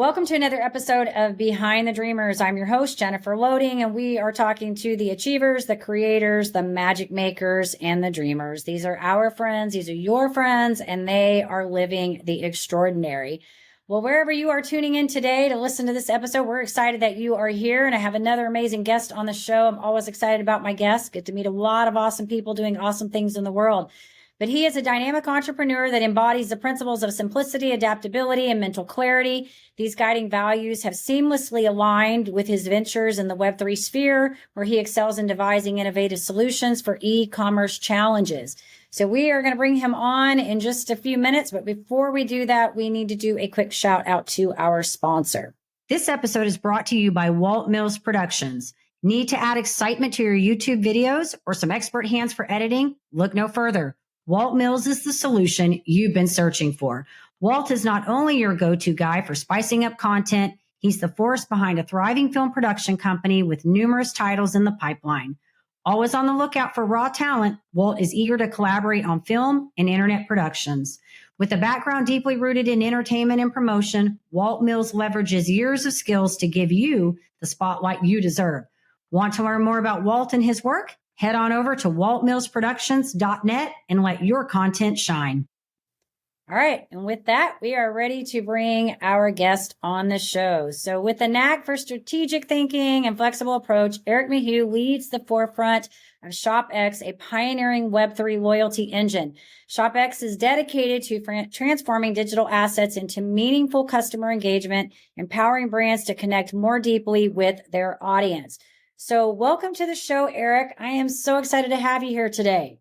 Welcome to another episode of Behind the Dreamers. I'm your host, Jennifer Loehding, and we are talking to the achievers, the creators, the magic makers, and the dreamers. These are our friends. These are your friends, and they are living the extraordinary. Well, wherever you are tuning in today to listen to this episode, we're excited that you are here, and I have another amazing guest on the show. I'm always excited about my guests. Get to meet a lot of awesome people doing awesome things in the world. But he is a dynamic entrepreneur that embodies the principles of simplicity, adaptability, and mental clarity. These guiding values have seamlessly aligned with his ventures in the Web3 sphere, where he excels in devising innovative solutions for e-commerce challenges. So we are going to bring him on in just a few minutes. But before we do that, we need to do a quick shout out to our sponsor. This episode is brought to you by Walt Mills Productions. Need to add excitement to your YouTube videos or some expert hands for editing? Look no further. Walt Mills is the solution you've been searching for. Walt is not only your go-to guy for spicing up content, he's the force behind a thriving film production company with numerous titles in the pipeline. Always on the lookout for raw talent, Walt is eager to collaborate on film and internet productions. With a background deeply rooted in entertainment and promotion, Walt Mills leverages years of skills to give you the spotlight you deserve. Want to learn more about Walt and his work? Head on over to waltmillsproductions.net and let your content shine. All right. And with that, we are ready to bring our guest on the show. So with a knack for strategic thinking and flexible approach, Eric McHugh leads the forefront of ShopX, a pioneering Web3 loyalty engine. ShopX is dedicated to transforming digital assets into meaningful customer engagement, empowering brands to connect more deeply with their audience. So welcome to the show, Eric. I am so excited to have you here today.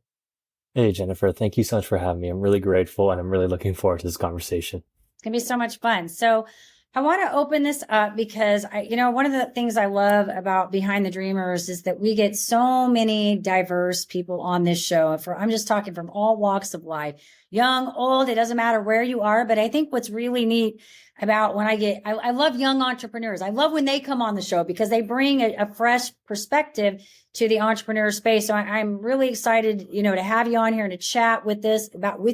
Hey, Jennifer. Thank you so much for having me. I'm really grateful and I'm really looking forward to this conversation. It's going to be so much fun. So I want to open this up because one of the things I love about Behind the Dreamers is that we get so many diverse people on this show. I'm just talking from all walks of life, young, old, it doesn't matter where you are. But I think what's really neat about when I love young entrepreneurs. I love when they come on the show because they bring a fresh perspective to the entrepreneur space. So I'm really excited, to have you on here and to chat with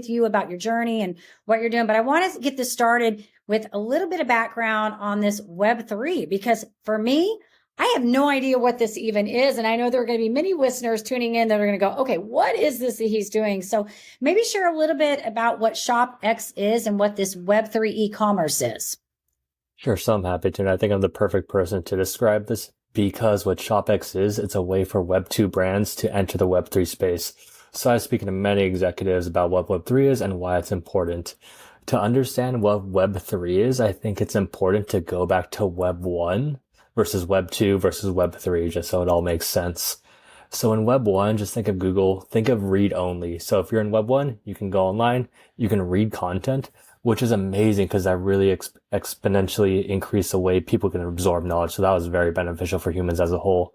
you about your journey and what you're doing. But I want to get this started with a little bit of background on this Web3, because for me, I have no idea what this even is. And I know there are going to be many listeners tuning in that are going to go, okay, what is this that he's doing? So maybe share a little bit about what ShopX is and what this Web3 e-commerce is. Sure. So I'm happy to. And I think I'm the perfect person to describe this because what ShopX is, it's a way for Web2 brands to enter the Web3 space. So I've spoken to many executives about what Web3 is and why it's important. To understand what Web3 is, I think it's important to go back to Web 1 versus Web 2 versus Web 3, just so it all makes sense. So in Web 1, just think of Google, think of read only. So if you're in Web 1, you can go online, you can read content, which is amazing because that really exponentially increased the way people can absorb knowledge. So that was very beneficial for humans as a whole.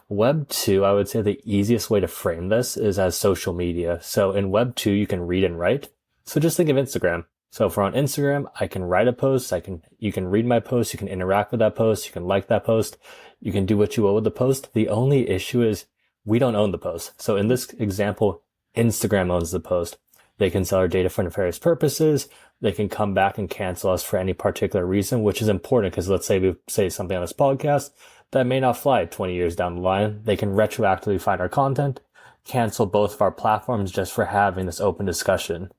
Web 2, I would say the easiest way to frame this is as social media. So in Web 2, you can read and write. So just think of Instagram. So if we're on Instagram, I can write a post, you can read my post, you can interact with that post, you can like that post, you can do what you will with the post. The only issue is we don't own the post. So in this example, Instagram owns the post. They can sell our data for nefarious purposes. They can come back and cancel us for any particular reason, which is important because let's say we say something on this podcast that may not fly 20 years down the line. They can retroactively find our content, cancel both of our platforms just for having this open discussion.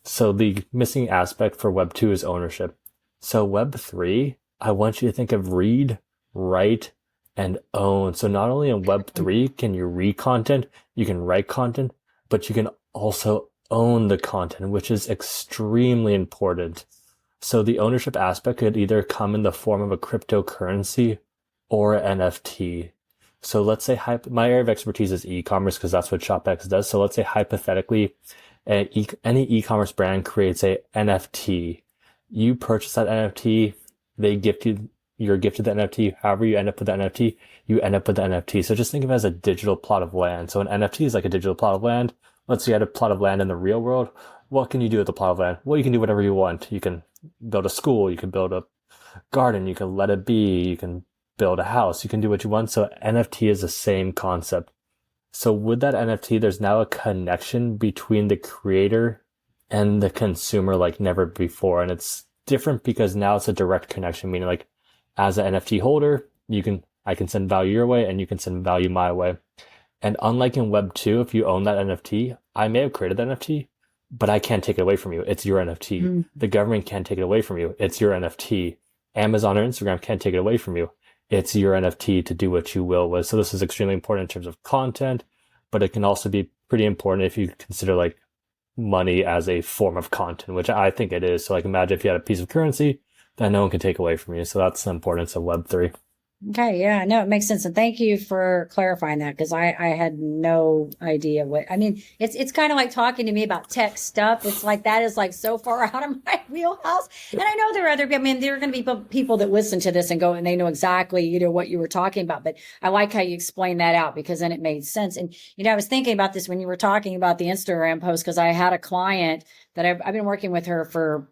So the missing aspect for Web 2 is ownership. So Web 3, I want you to think of read, write, and own. So not only in Web 3 can you read content, you can write content, but you can also own the content, which is extremely important. So the ownership aspect could either come in the form of a cryptocurrency or an NFT. So let's say my area of expertise is e-commerce because that's what ShopX does. So let's say hypothetically, any e-commerce brand creates a NFT. You purchase that NFT, you're gifted the NFT. However you end up with the NFT, you end up with the NFT. So just think of it as a digital plot of land. So an NFT is like a digital plot of land. Let's say you had a plot of land in the real world. What can you do with the plot of land? Well, you can do whatever you want. You can build a school, you can build a garden, you can let it be, you can build a house, you can do what you want. So NFT is the same concept. So with that NFT, there's now a connection between the creator and the consumer like never before. And it's different because now it's a direct connection, meaning like as an NFT holder, I can send value your way and you can send value my way. And unlike in Web 2, if you own that NFT, I may have created that NFT, but I can't take it away from you. It's your NFT. Mm. The government can't take it away from you. It's your NFT. Amazon or Instagram can't take it away from you. It's your NFT to do what you will with. So this is extremely important in terms of content, but it can also be pretty important if you consider like money as a form of content, which I think it is. So like imagine if you had a piece of currency that no one can take away from you. So that's the importance of Web3. Okay, yeah, no, it makes sense. And thank you for clarifying that because I had no idea it's kind of like talking to me about tech stuff. It's like that is like so far out of my wheelhouse. And I know there are other people, there are going to be people that listen to this and go and they know exactly, what you were talking about. But I like how you explained that out because then it made sense. And, I was thinking about this when you were talking about the Instagram post because I had a client that I've been working with her for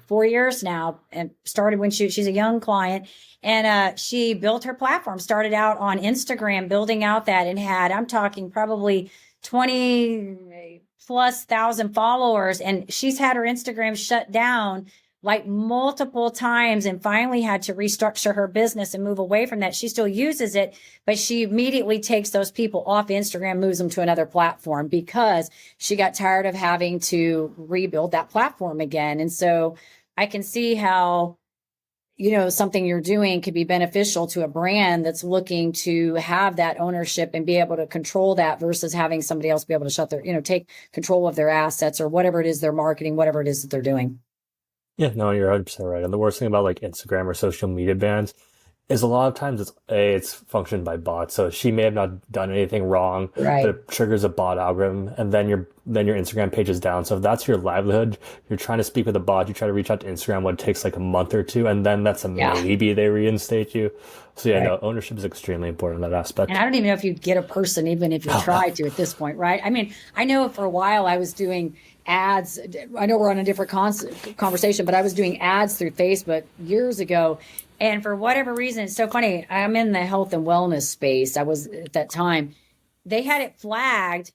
4 years now and started when she's a young client. And she built her platform, started out on Instagram, building out that and I'm talking probably 20 plus thousand followers. And she's had her Instagram shut down like multiple times and finally had to restructure her business and move away from that. She still uses it, but she immediately takes those people off Instagram, moves them to another platform because she got tired of having to rebuild that platform again. And so I can see how something you're doing could be beneficial to a brand that's looking to have that ownership and be able to control that versus having somebody else be able to shut their, take control of their assets or whatever it is they're marketing, whatever it is that they're doing. Yeah, no, you're 100% right. And the worst thing about like Instagram or social media bans is a lot of times it's functioned by bots. So she may have not done anything wrong, right, but it triggers a bot algorithm, and then your Instagram page is down. So if that's your livelihood, you're trying to speak with a bot, you try to reach out to Instagram, what takes like a month or two, and then that's maybe they reinstate you. So yeah, no, ownership is extremely important in that aspect. And I don't even know if you'd get a person even if you tried to at this point, right? I know for a while I was doing ads. I know we're on a different conversation, but I was doing ads through Facebook years ago. And for whatever reason, it's so funny. I'm in the health and wellness space. I was at that time. They had it flagged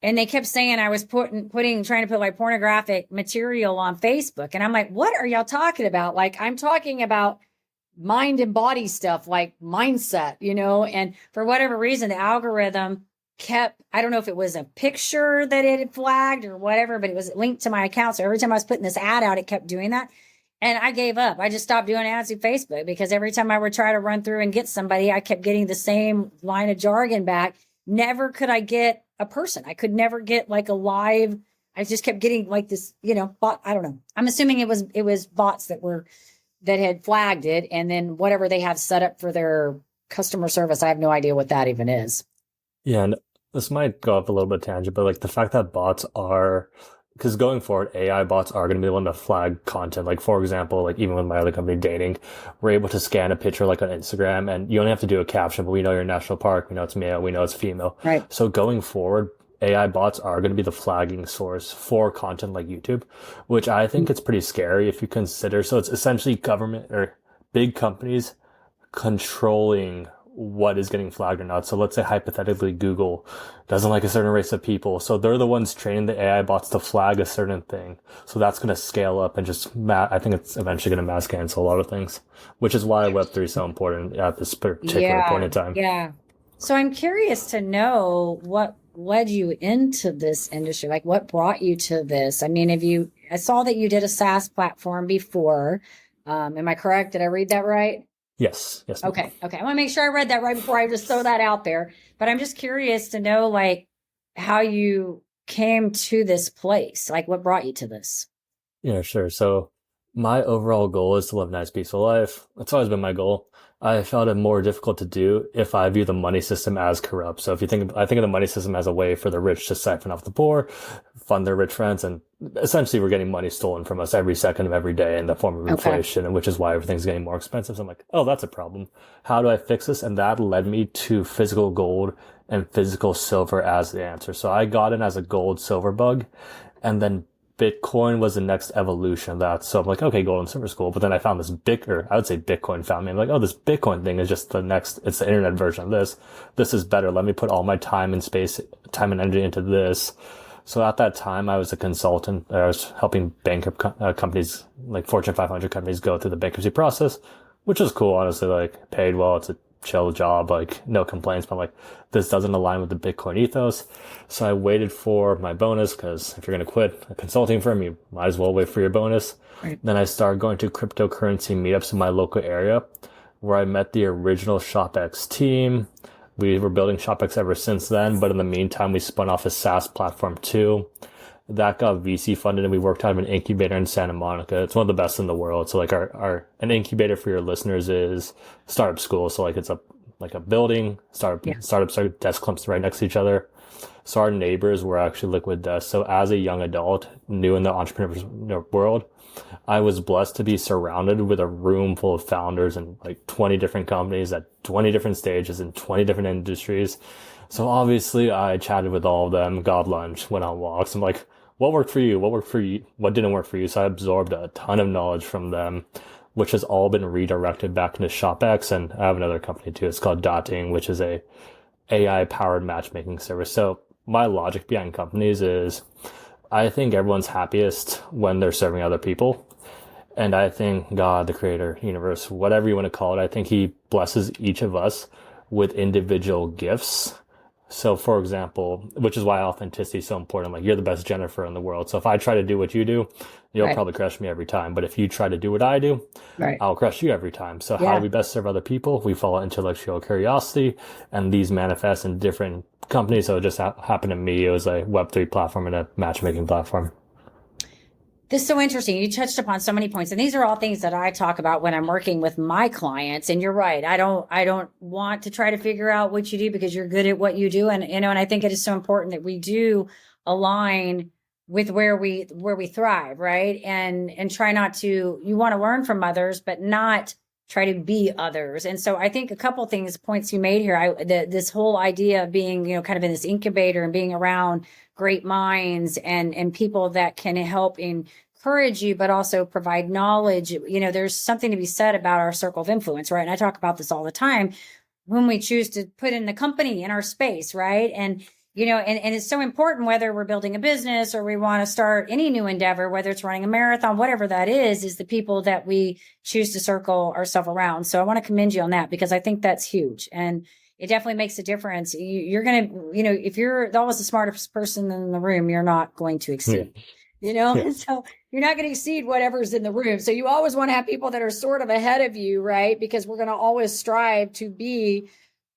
and they kept saying I was trying to put like pornographic material on Facebook. And I'm like, what are y'all talking about? Like, I'm talking about mind and body stuff like mindset, and for whatever reason, the algorithm I don't know if it was a picture that it had flagged or whatever, but it was linked to my account. So every time I was putting this ad out, it kept doing that. And I gave up. I just stopped doing ads through Facebook because every time I would try to run through and get somebody, I kept getting the same line of jargon back. Never could I get a person. I could never get like a live. I just kept getting like this, bot. I don't know. I'm assuming it was bots that had flagged it. And then whatever they have set up for their customer service, I have no idea what that even is. Yeah. And this might go up a little bit tangent, but like the fact that because going forward, AI bots are going to be the one to flag content. Like, for example, like even with my other company, Dating, we're able to scan a picture like on Instagram and you only have to do a caption, but we know you're in national park. We know it's male. We know it's female. Right. So going forward, AI bots are going to be the flagging source for content like YouTube, which I think it's pretty scary if you consider. So it's essentially government or big companies controlling what is getting flagged or not. So let's say hypothetically Google doesn't like a certain race of people. So they're the ones training the AI bots to flag a certain thing. So that's going to scale up and I think it's eventually going to mass cancel a lot of things, which is why Web3 is so important at this particular point in time. Yeah. So I'm curious to know what led you into this industry. Like what brought you to this? I saw that you did a SaaS platform before. Am I correct? Did I read that right? Yes. Okay. I want to make sure I read that right before I just throw that out there. But I'm just curious to know, like, how you came to this place. Like, what brought you to this? Yeah, sure. So my overall goal is to live a nice, peaceful life. That's always been my goal. I found it more difficult to do if I view the money system as corrupt. So I think of the money system as a way for the rich to siphon off the poor, fund their rich friends, and essentially we're getting money stolen from us every second of every day in the form of inflation, and which is why everything's getting more expensive. So I'm like, oh, that's a problem. How do I fix this? And that led me to physical gold and physical silver as the answer. So I got in as a gold silver bug, and then Bitcoin was the next evolution of that. So I'm like, okay, gold and silver is cool. But then I found this I would say Bitcoin found me. I'm like, oh, this Bitcoin thing is just it's the internet version of this. This is better. Let me put all my time and energy into this. So at that time, I was a consultant. I was helping bankrupt companies, like Fortune 500 companies, go through the bankruptcy process, which was cool, honestly. Like, paid well. It's a chill job, like no complaints. But like, this doesn't align with the Bitcoin ethos. So I waited for my bonus, because if you're going to quit a consulting firm, you might as well wait for your bonus. Right. Then I started going to cryptocurrency meetups in my local area, where I met the original ShopX team. We were building ShopX ever since then, but in the meantime, we spun off a SaaS platform too. That got VC funded, and we worked out of an incubator in Santa Monica. It's one of the best in the world. So like an incubator for your listeners is startup school. So like it's a building, startups are desk clumps right next to each other. So our neighbors were actually Liquid Desk. So as a young adult, new in the entrepreneur world, I was blessed to be surrounded with a room full of founders and like 20 different companies at 20 different stages in 20 different industries. So obviously I chatted with all of them, got lunch, went on walks. I'm like, what worked for you? What worked for you? What didn't work for you? So I absorbed a ton of knowledge from them, which has all been redirected back into ShopX. And I have another company too. It's called DATAIng, which is a AI powered matchmaking service. So my logic behind companies is, I think everyone's happiest when they're serving other people. And I think God, the creator, universe, whatever you want to call it, I think he blesses each of us with individual gifts. So for example, which is why authenticity is so important. Like, you're the best Jennifer in the world. So if I try to do what you do, you'll probably crush me every time. But if you try to do what I do, I'll crush you every time. So how do we best serve other people? We follow intellectual curiosity, and these manifest in different companies. So it just happened to me. It was a Web3 platform and a matchmaking platform. This is so interesting. You touched upon so many points, and these are all things that I talk about when I'm working with my clients. And you're right. I don't want to try to figure out what you do, because you're good at what you do. And, and I think it is so important that we do align with where we thrive, right? And try not to, you want to learn from others, but not try to be others. And so I think a couple of points you made here, this whole idea of being, kind of in this incubator and being around great minds and people that can help encourage you, but also provide knowledge. There's something to be said about our circle of influence, right? And I talk about this all the time when we choose to put in the company in our space, right? And and it's so important, whether we're building a business or we want to start any new endeavor, whether it's running a marathon, whatever that is the people that we choose to circle ourselves around. So I want to commend you on that, because I think that's huge. And it definitely makes a difference. You're going to, if you're always the smartest person in the room, you're not going to exceed, so you're not going to exceed whatever's in the room. So you always want to have people that are sort of ahead of you, right? Because we're going to always strive to be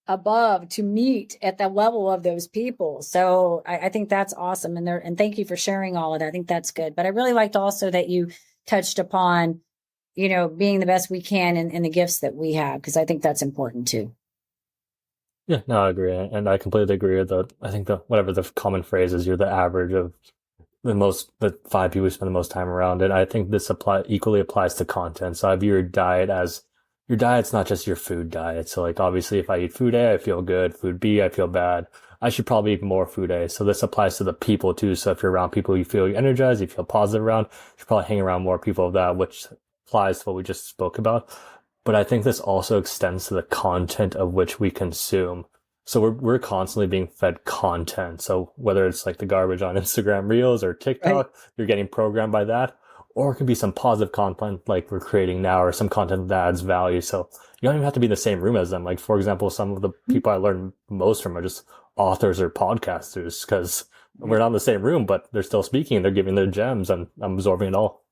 above, to meet at the level of those people. So I think that's awesome. And thank you for sharing all of that. I think that's good. But I really liked also that you touched upon, being the best we can in the gifts that we have, because I think that's important too. Yeah, no, I agree. And I completely agree with I think whatever the common phrase is, you're the average of the 5 people who spend the most time around. And I think this equally applies to content. So I view your diet as, your diet's not just your food diet. So like, obviously if I eat food A, I feel good. Food B, I feel bad. I should probably eat more food A. So this applies to the people too. So if you're around people you feel energized, you feel positive around, you should probably hang around more people of that, which applies to what we just spoke about. But I think this also extends to the content of which we consume. So we're constantly being fed content. So whether it's like the garbage on Instagram Reels or TikTok, you're getting programmed by that. Or it could be some positive content like we're creating now, or some content that adds value. So you don't even have to be in the same room as them. Like, for example, some of the people I learn most from are just authors or podcasters, because we're not in the same room, but they're still speaking. They're giving their gems, and I'm absorbing it all.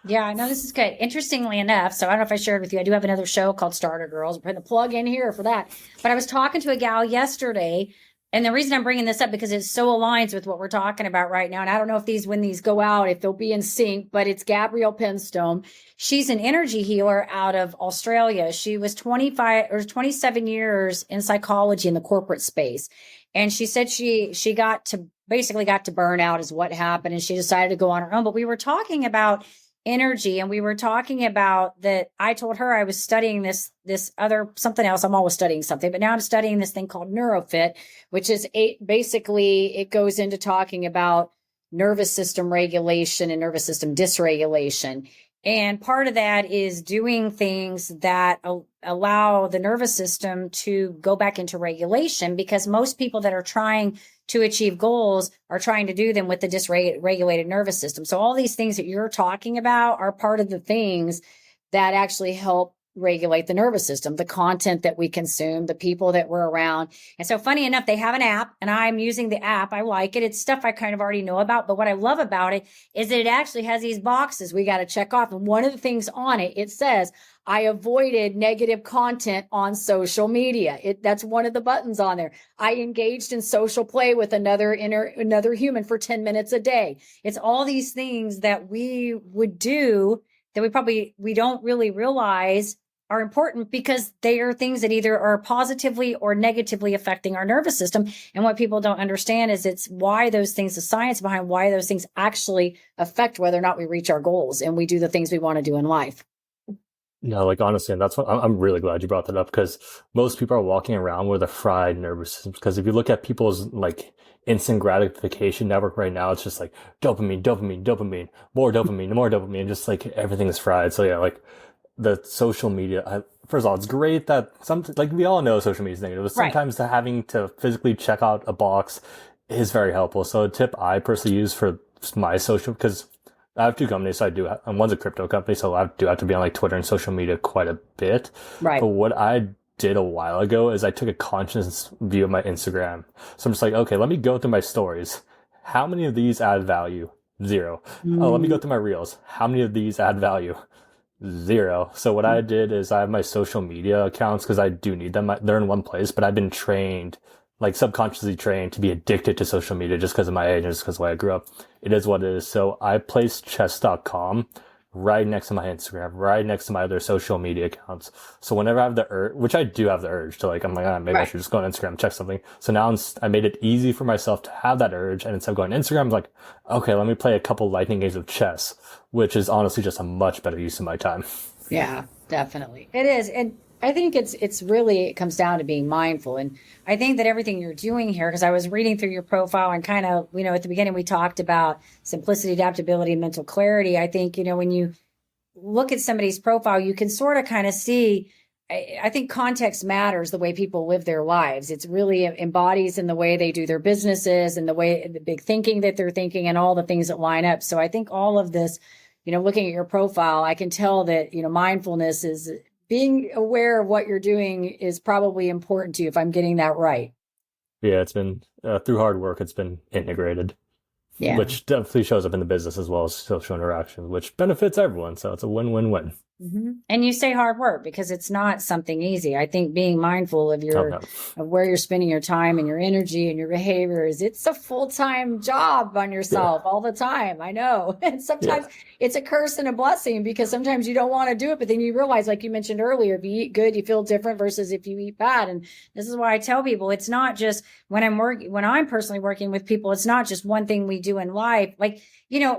Yeah, I know, this is good. Interestingly enough, so I don't know if I shared with you, I do have another show called Starter Girls. I'm putting a plug in here for that. But I was talking to a gal yesterday, and the reason I'm bringing this up, because it so aligns with what we're talking about right now. And I don't know if when these go out, if they'll be in sync, but it's Gabrielle Penstone. She's an energy healer out of Australia. She was 25 or 27 years in psychology in the corporate space. And she said she got to burn out is what happened. And she decided to go on her own. But we were talking about energy, and we were talking about that. I told her I was studying this other something else. I'm always studying something, but now I'm studying this thing called neurofit, which is basically it goes into talking about nervous system regulation and nervous system dysregulation. And part of that is doing things that allow the nervous system to go back into regulation, because most people that are trying to achieve goals are trying to do them with the dysregulated nervous system. So all these things that you're talking about are part of the things that actually help regulate the nervous system, the content that we consume, the people that we're around. And so funny enough, they have an app and I'm using the app. I like it. It's stuff I kind of already know about. But what I love about it is that it actually has these boxes we got to check off. And one of the things on it, it says, I avoided negative content on social media. That's one of the buttons on there. I engaged in social play with another human for 10 minutes a day. It's all these things that we would do that we don't really realize are important, because they are things that either are positively or negatively affecting our nervous system. And what people don't understand is it's why those things, the science behind why those things actually affect whether or not we reach our goals and we do the things we want to do in life. No, like honestly, and that's what I'm really glad you brought that up, because most people are walking around with a fried nervous system. Because if you look at people's like instant gratification network right now, it's just like dopamine, dopamine, dopamine, more dopamine, just like everything is fried. So yeah, like the social media, first of all, it's great that like we all know social media is negative, but sometimes having to physically check out a box is very helpful. So a tip I personally use for my social, because I have two companies, so and one's a crypto company, so I do have to be on like Twitter and social media quite a bit. Right. But what I did a while ago is I took a conscious view of my Instagram. So I'm just like, okay, let me go through my stories. How many of these add value? 0. Oh, let me go through my reels. How many of these add value? 0. So what I did is I have my social media accounts because I do need them. They're in one place, but I've been trained, like subconsciously trained, to be addicted to social media just because of my age and just because of the way I grew up. It is what it is. So I placed chess.com right next to my Instagram, right next to my other social media accounts. So whenever I have the urge, which I do have the urge to, like, I'm like, maybe I should just go on Instagram and check something. So now I made it easy for myself to have that urge. And instead of going to Instagram, I'm like, okay, let me play a couple lightning games of chess, which is honestly just a much better use of my time. Yeah, definitely. It is. And I think it comes down to being mindful. And I think that everything you're doing here, because I was reading through your profile and kind of, at the beginning we talked about simplicity, adaptability, and mental clarity. I think, when you look at somebody's profile, you can sort of kind of see, I think context matters, the way people live their lives. It's really embodies in the way they do their businesses and the big thinking that they're thinking and all the things that line up. So I think all of this, looking at your profile, I can tell that, mindfulness is being aware of what you're doing is probably important to you, if I'm getting that right. Yeah, it's been through hard work, it's been integrated. Yeah. Which definitely shows up in the business as well as social interactions, which benefits everyone. So it's a win-win-win. Mm-hmm. And you say hard work because it's not something easy. I think being mindful of of where you're spending your time and your energy and your behaviors, it's a full-time job on yourself all the time. I know. And sometimes it's a curse and a blessing, because sometimes you don't want to do it, but then you realize, like you mentioned earlier, if you eat good, you feel different versus if you eat bad. And this is why I tell people, it's not just when I'm personally working with people, it's not just one thing we do in life. Like,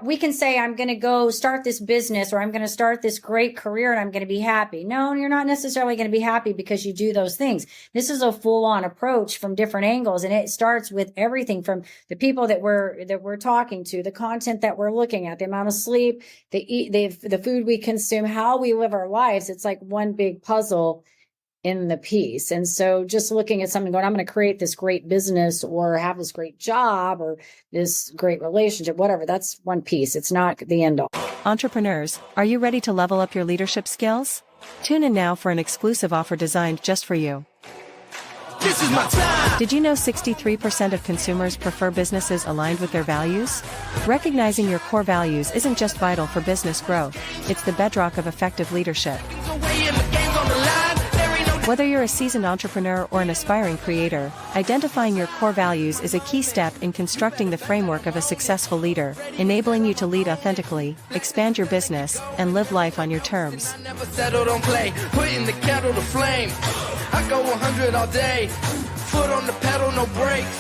we can say, I'm going to go start this business, or I'm going to start this great career and I'm going to be happy. No, you're not necessarily going to be happy because you do those things. This is a full-on approach from different angles. And it starts with everything from the people that we're talking to, the content that we're looking at, the amount of sleep, the food we consume, how we live our lives. It's like one big puzzle in the piece. And so just looking at something going, I'm going to create this great business or have this great job or this great relationship, whatever, that's one piece. It's not the end all. Entrepreneurs, are you ready to level up your leadership skills? Tune in now for an exclusive offer designed just for you. This is my time. Did you know 63% of consumers prefer businesses aligned with their values? Recognizing your core values isn't just vital for business growth, it's the bedrock of effective leadership. Whether you're a seasoned entrepreneur or an aspiring creator, identifying your core values is a key step in constructing the framework of a successful leader, enabling you to lead authentically, expand your business, and live life on your terms. I never settled on play, putting the kettle to flame. I go 100 all day, foot on the pedal, no brakes.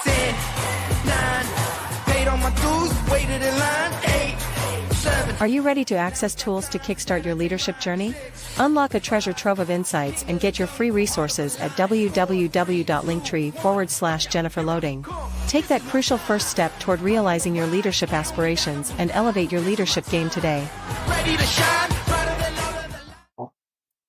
10, 9, paid on my dues, waited in line, 8. Are you ready to access tools to kickstart your leadership journey? Unlock a treasure trove of insights and get your free resources at www.linktree/Jennifer Loehding. Take that crucial first step toward realizing your leadership aspirations and elevate your leadership game today.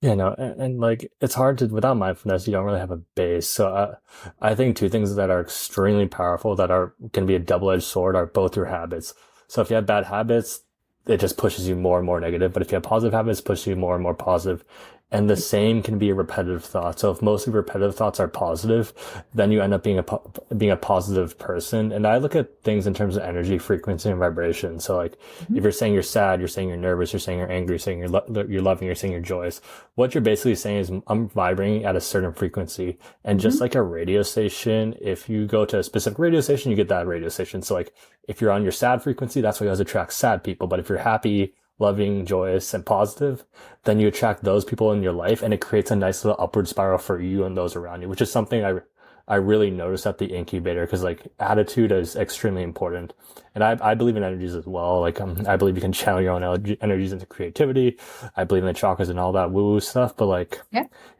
And like, it's hard to, without mindfulness, you don't really have a base. So I think two things that are extremely powerful that can be a double-edged sword are both your habits. So if you have bad habits, it just pushes you more and more negative. But if you have positive habits, it pushes you more and more positive. And the same can be a repetitive thought. So if most of your repetitive thoughts are positive, then you end up being a positive person. And I look at things in terms of energy, frequency, and vibration. So like, if you're saying you're sad, you're saying you're nervous, you're saying you're angry, you're saying you're loving, you're saying you're joyous. What you're basically saying is, I'm vibrating at a certain frequency. And just like a radio station, if you go to a specific radio station, you get that radio station. So like, if you're on your sad frequency, that's why you always attract sad people. But if you're happy, loving, joyous, and positive, then you attract those people in your life, and it creates a nice little upward spiral for you and those around you, which is something I really noticed at the incubator, because like, attitude is extremely important. And I believe in energies as well. Like, I believe you can channel your own energies into creativity. I believe in the chakras and all that woo-woo stuff, but like,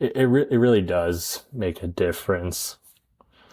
it really does make a difference.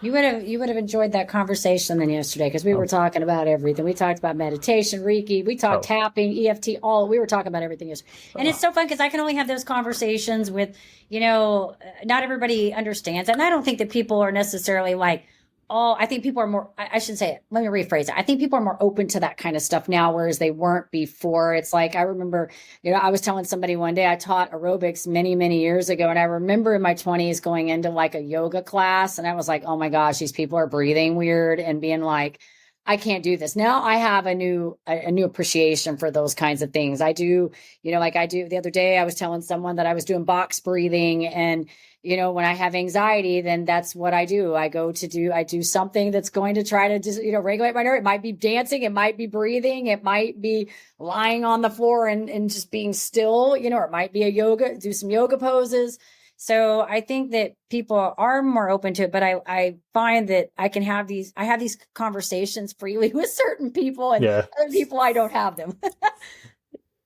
You would have enjoyed that conversation then yesterday, because we were talking about everything. We talked about meditation, Reiki, we talked tapping, EFT, we were talking about everything yesterday. And it's so fun because I can only have those conversations with, not everybody understands. And I don't think that people are necessarily like, I think people are more, I should say it. Let me rephrase it. I think people are more open to that kind of stuff now, whereas they weren't before. It's like, I remember, I was telling somebody one day, I taught aerobics many, many years ago. And I remember in my 20s going into like a yoga class. And I was like, oh my gosh, these people are breathing weird and being like, I can't do this. Now I have a new appreciation for those kinds of things. I do, like I do the other day, I was telling someone that I was doing box breathing, and when I have anxiety, then that's what I do. I do something that's going to try to just, regulate my nerve. It might be dancing. It might be breathing. It might be lying on the floor and just being still, or it might be do some yoga poses. So I think that people are more open to it, but I find that I have these conversations freely with certain people, and other people, I don't have them.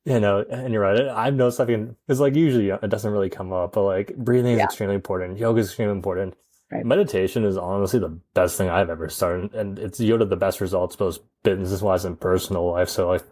And you're right. I've noticed something, it's like, usually it doesn't really come up, but like, breathing is extremely important. Yoga is extremely important. Right. Meditation is honestly the best thing I've ever started, and it's yielded the best results, both business-wise and personal life. So like,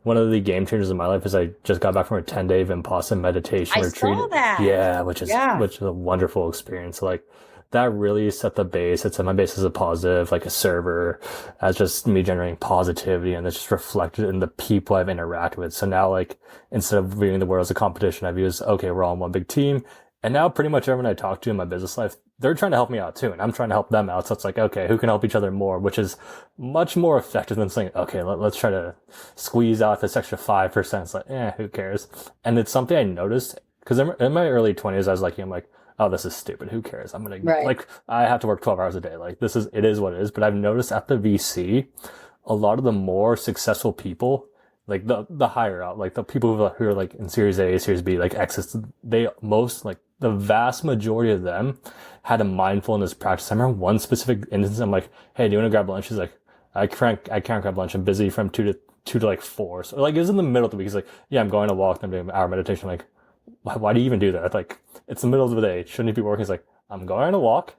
one of the game changers in my life is I just got back from a 10-day Vipassana meditation retreat. Saw that. Yeah, which is a wonderful experience. So like, that really set the base. It set my base as a positive, like a server, as just me generating positivity, and it's just reflected in the people I've interacted with. So now, like, instead of viewing the world as a competition, I view it as, okay, we're all in one big team. And now pretty much everyone I talk to in my business life, they're trying to help me out too, and I'm trying to help them out. So it's like, okay, who can help each other more, which is much more effective than saying, okay, let's try to squeeze out this extra 5%. It's like, who cares? And it's something I noticed, because in my early 20s, I was like, I'm like, oh, this is stupid. Who cares? I'm going to, like, I have to work 12 hours a day. Like, it is what it is. But I've noticed at the VC, a lot of the more successful people, like the higher out, like the people who are like in Series A, Series B, like exits, the vast majority of them had a mindfulness practice. I remember one specific instance. I'm like, hey, do you want to grab lunch? He's like, I can't grab lunch. I'm busy from 2 to like 4. So like, it was in the middle of the week. He's like, yeah, I'm going to walk. I'm doing an hour meditation. I'm like, why do you even do that? Like, it's the middle of the day. Shouldn't you be working? He's like, I'm going on a walk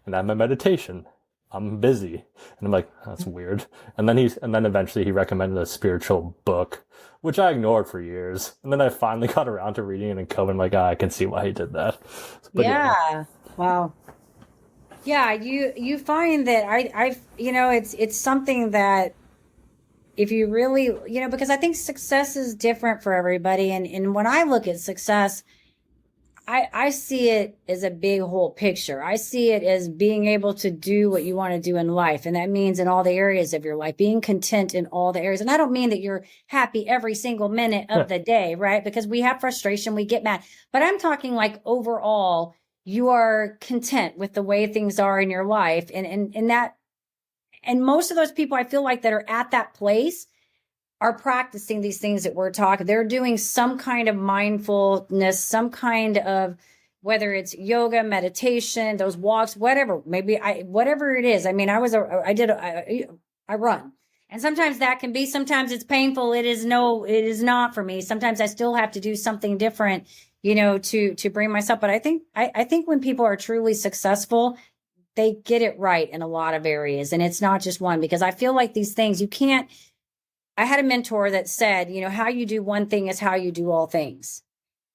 and I have my meditation. I'm busy. And I'm like, that's weird. And then eventually he recommended a spiritual book, which I ignored for years. And then I finally got around to reading it in COVID. I'm like, I can see why he did that. But Wow. Yeah. You find that it's something that, if you really, because I think success is different for everybody. And when I look at success, I see it as a big whole picture. I see it as being able to do what you want to do in life. And that means in all the areas of your life, being content in all the areas. And I don't mean that you're happy every single minute of the day, right? Because we have frustration, we get mad. But I'm talking like overall, you are content with the way things are in your life. And most of those people I feel like that are at that place are practicing these things that we're talking. They're doing some kind of mindfulness, some kind of, whether it's yoga, meditation, those walks, whatever, whatever it is. I mean, I run. And sometimes that can be, sometimes it's painful. It is not for me. Sometimes I still have to do something different, to bring myself. But I think when people are truly successful, they get it right in a lot of areas. And it's not just one, because I feel like these things I had a mentor that said, how you do one thing is how you do all things.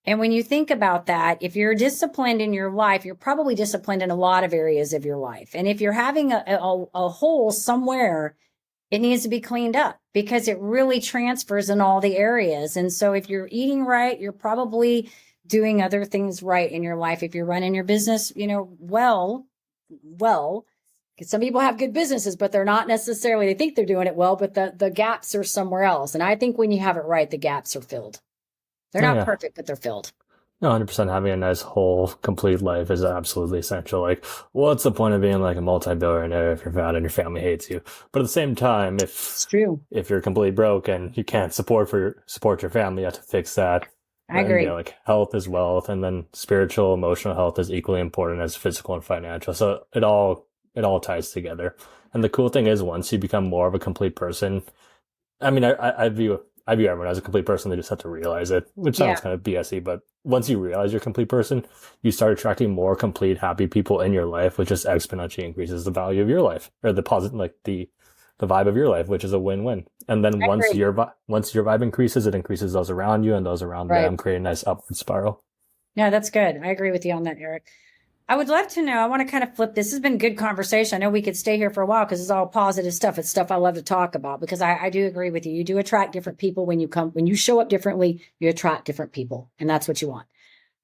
And when you think about that, if you're disciplined in your life, you're probably disciplined in a lot of areas of your life. And if you're having a hole somewhere, it needs to be cleaned up, because it really transfers in all the areas. And so if you're eating right, you're probably doing other things right in your life. If you're running your business, well, because some people have good businesses, but they're not necessarily, they think they're doing it well, but the gaps are somewhere else. And I think when you have it right, the gaps are filled. They're not perfect, but they're filled. No, 100% having a nice, whole, complete life is absolutely essential. Like, what's the point of being like a multi-billionaire if you're fat and your family hates you? But at the same time, it's true. If you're completely broke and you can't support your family, you have to fix that. I agree. Like, health is wealth, and then spiritual, emotional health is equally important as physical and financial. So it all ties together. And the cool thing is, once you become more of a complete person, I mean, I view everyone as a complete person. They just have to realize it, which sounds kind of BSy, but once you realize you're a complete person, you start attracting more complete, happy people in your life, which just exponentially increases the value of your life, or the positive, like the vibe of your life, which is a win-win. And then once your vibe increases, it increases those around you, and those around them, create a nice upward spiral. Yeah, that's good. I agree with you on that, Eric. I would love to know, I want to kind of flip this. This has been good conversation. I know we could stay here for a while because it's all positive stuff. It's stuff I love to talk about, because I do agree with you. You do attract different people when you show up differently, you attract different people, and that's what you want.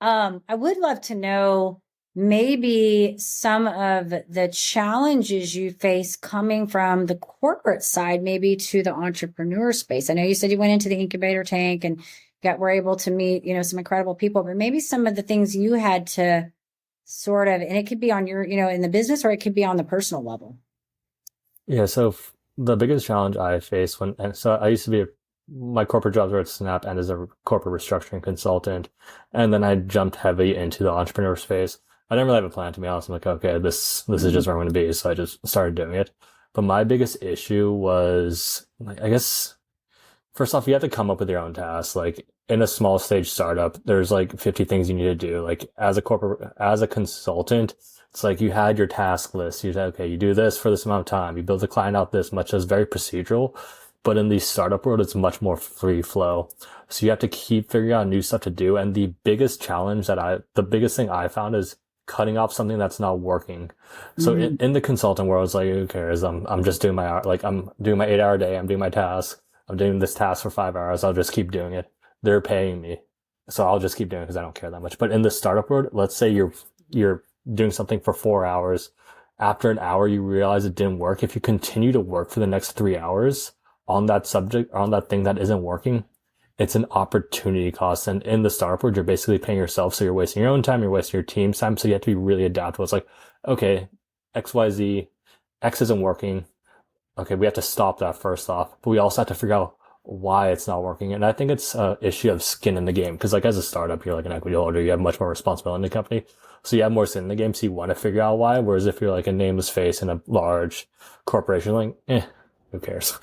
I would love to know maybe some of the challenges you face coming from the corporate side, maybe to the entrepreneur space. I know you said you went into the incubator tank and were able to meet, some incredible people, but maybe some of the things you had to sort of, and it could be on your, in the business, or it could be on the personal level. Yeah. So the biggest challenge I faced I used to be my corporate jobs were at Snap and as a corporate restructuring consultant. And then I jumped heavy into the entrepreneur space. I didn't really have a plan, to be honest. I'm like, okay, this is just where I'm going to be. So I just started doing it. But my biggest issue was, I guess, first off, you have to come up with your own tasks. Like, in a small stage startup, there's like 50 things you need to do. Like, as a consultant, it's like you had your task list. You said, okay, you do this for this amount of time. You build the client out this much. It's very procedural. But in the startup world, it's much more free flow. So you have to keep figuring out new stuff to do. And the biggest thing I found is cutting off something that's not working. So in the consulting world, it's like, who cares? I'm just doing I'm doing my 8-hour day. I'm doing my task. I'm doing this task for 5 hours. I'll just keep doing it. They're paying me, so I'll just keep doing it because I don't care that much. But in the startup world, let's say you're doing something for 4 hours. After an hour, you realize it didn't work. If you continue to work for the next 3 hours on that subject, on that thing that isn't working, it's an opportunity cost. And in the startup world, you're basically paying yourself. So you're wasting your own time, you're wasting your team's time. So you have to be really adaptable. It's like, okay, XYZ, X isn't working. Okay, we have to stop that first off. But we also have to figure out why it's not working. And I think it's an issue of skin in the game. Because like as a startup, you're like an equity holder, you have much more responsibility in the company. So you have more skin in the game. So you want to figure out why. Whereas if you're like a nameless face in a large corporation, like, who cares?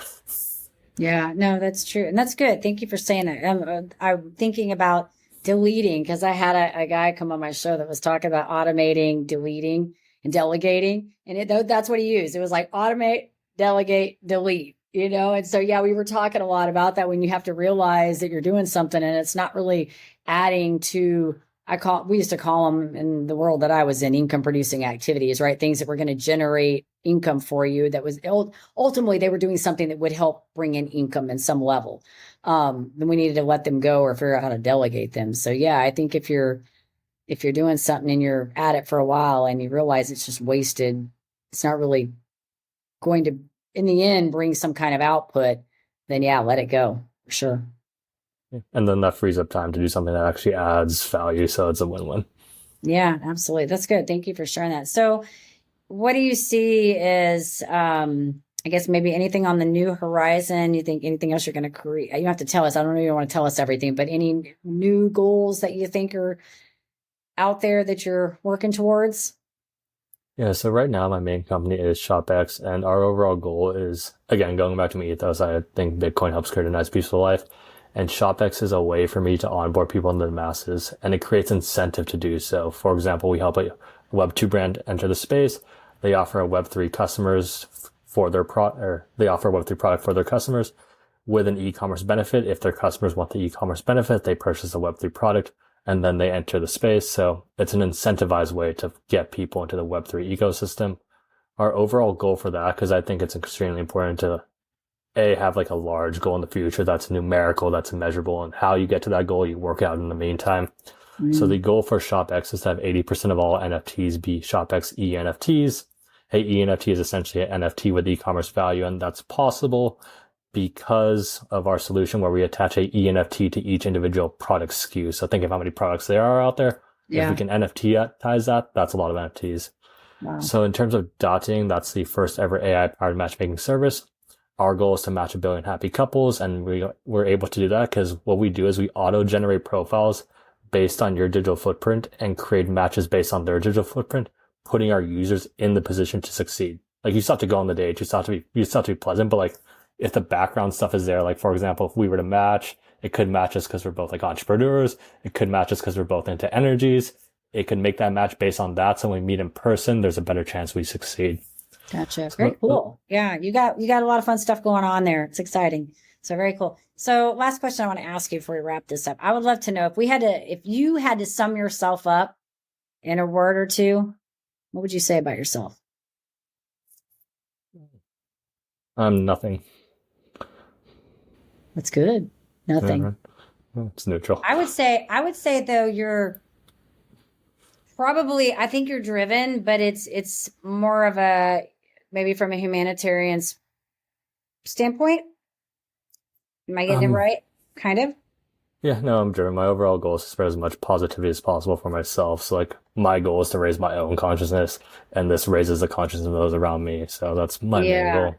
Yeah, no, that's true. And that's good. Thank you for saying that. I'm thinking about deleting, because I had a guy come on my show that was talking about automating, deleting, and delegating. And that's what he used. It was like automate, delegate, delete, And so, yeah, we were talking a lot about that, when you have to realize that you're doing something and it's not really adding to, we used to call them in the world that I was in, income producing activities, right? Things that were going to generate income for you. That was ultimately, they were doing something that would help bring in income in some level. Then we needed to let them go or figure out how to delegate them. So yeah, I think if you're doing something and you're at it for a while and you realize it's just wasted, it's not really going to, in the end, bring some kind of output, then yeah, let it go for sure. And then that frees up time to do something that actually adds value. So it's a win-win. Yeah, absolutely. That's good. Thank you for sharing that. So what do you see as, I guess maybe anything on the new horizon? You think anything else you're going to create? You don't have to tell us. I don't know if you want to tell us everything, but any new goals that you think are out there that you're working towards? Yeah, so right now my main company is ShopX, and our overall goal is, again, going back to my ethos, I think Bitcoin helps create a nice, peaceful life. And ShopX is a way for me to onboard people into the masses, and it creates incentive to do so. For example, we help a Web2 brand enter the space. They offer a Web3 customers for their they offer a Web3 product for their customers with an e-commerce benefit. If their customers want the e-commerce benefit, they purchase a Web3 product and then they enter the space. So it's an incentivized way to get people into the Web3 ecosystem. Our overall goal for that, because I think it's extremely important to have like a large goal in the future that's numerical, that's measurable, and how you get to that goal, you work out in the meantime. So the goal for ShopX is to have 80% of all NFTs be ShopX eNFTs. Hey, eNFT is essentially an NFT with e-commerce value, and that's possible because of our solution where we attach a eNFT to each individual product SKU. So think of how many products there are out there. Yeah. If we can NFTize that, that's a lot of NFTs. Wow. So in terms of DATAIng, that's the first ever AI-powered matchmaking service. Our goal is to match 1 billion happy couples, and we're able to do that because what we do is we auto-generate profiles based on your digital footprint and create matches based on their digital footprint, putting our users in the position to succeed. Like, you still have to go on the date, you still have to be pleasant, but like, if the background stuff is there, like, for example, if we were to match, it could match us because we're both like entrepreneurs. It could match us because we're both into energies. It could make that match based on that. So when we meet in person, there's a better chance we succeed. Gotcha. Very cool. Yeah. You got a lot of fun stuff going on there. It's exciting. So very cool. So last question I want to ask you before we wrap this up. I would love to know if you had to sum yourself up in a word or two, what would you say about yourself? Nothing. That's good. Nothing. It's neutral. I would say though, you're probably, I think you're driven, but it's more of a, maybe from a humanitarian standpoint. Am I getting it right? Kind of? Yeah, no, I'm driven. My overall goal is to spread as much positivity as possible for myself. So like, my goal is to raise my own consciousness, and this raises the consciousness of those around me. So that's my main goal.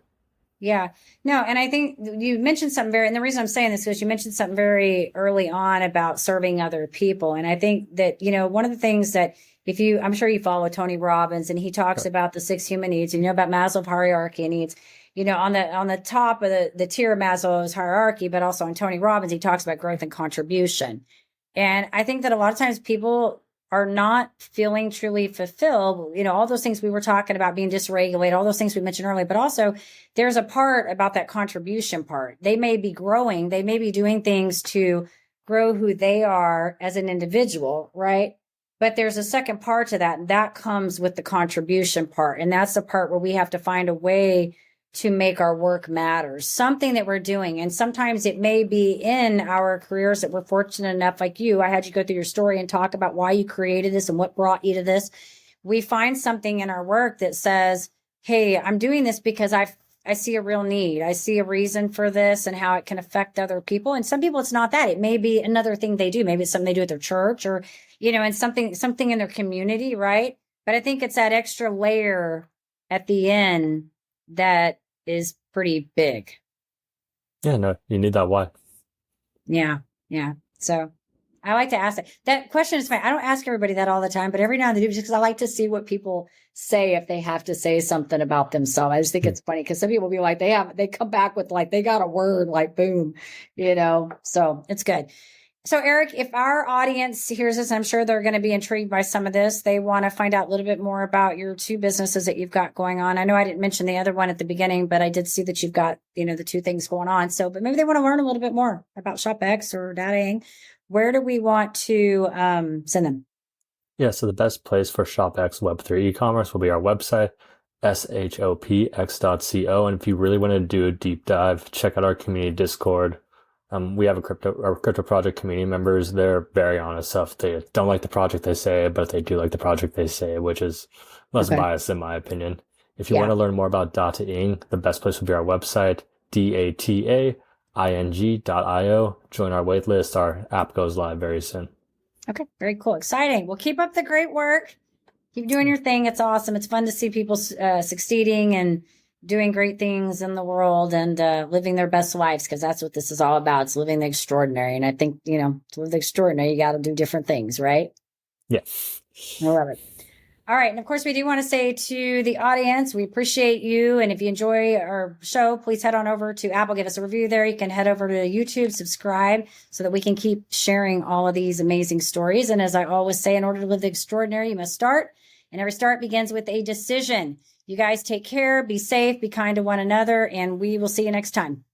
Yeah. No, and I think you mentioned something and the reason I'm saying this is you mentioned something very early on about serving other people. And I think that, one of the things that I'm sure you follow Tony Robbins, and he talks about the 6 human needs, and about Maslow's hierarchy of needs, on the top of the tier of Maslow's hierarchy, but also on Tony Robbins, he talks about growth and contribution. And I think that a lot of times people are not feeling truly fulfilled, all those things we were talking about, being dysregulated, all those things we mentioned earlier, but also there's a part about that contribution part. They may be growing, they may be doing things to grow who they are as an individual, right? But there's a second part to that, and that comes with the contribution part. And that's the part where we have to find a way to make our work matter, something that we're doing. And sometimes it may be in our careers that we're fortunate enough, like you, I had you go through your story and talk about why you created this and what brought you to this. We find something in our work that says, hey, I'm doing this because I see a real need. I see a reason for this and how it can affect other people. And some people, it's not that. It may be another thing they do. Maybe it's something they do at their church or, and something in their community, right? But I think it's that extra layer at the end that is pretty big. Yeah, no, you need that why. Yeah. So I like to ask that. That question is fine. I don't ask everybody that all the time, but every now and then, just because I like to see what people say if they have to say something about themselves. I just think it's funny because some people be like, they come back with like, they got a word like boom, so it's good. So Eric, if our audience hears this, I'm sure they're going to be intrigued by some of this. They want to find out a little bit more about your 2 businesses that you've got going on. I know I didn't mention the other one at the beginning, but I did see that you've got, the 2 things going on. So, but maybe they want to learn a little bit more about ShopX or DATAIng. Where do we want to send them? Yeah, so the best place for ShopX Web3 e-commerce will be our website, shopx.co. And if you really want to do a deep dive, check out our community Discord. We have our crypto project community members. They're very honest stuff. They don't like the project they say, but they do like the project they say, which is less biased in my opinion. If you want to learn more about DATAIng, the best place would be our website, dataing.io. Join our waitlist. Our app goes live very soon. Okay, very cool. Exciting. Well, keep up the great work. Keep doing your thing. It's awesome. It's fun to see people succeeding and doing great things in the world and living their best lives, because that's what this is all about. It's living the extraordinary. And I think, to live the extraordinary, you got to do different things, right? Yeah. I love it. All right. And of course, we do want to say to the audience, we appreciate you. And if you enjoy our show, please head on over to Apple, give us a review there. You can head over to YouTube, subscribe so that we can keep sharing all of these amazing stories. And as I always say, in order to live the extraordinary, you must start. And every start begins with a decision. You guys take care, be safe, be kind to one another, and we will see you next time.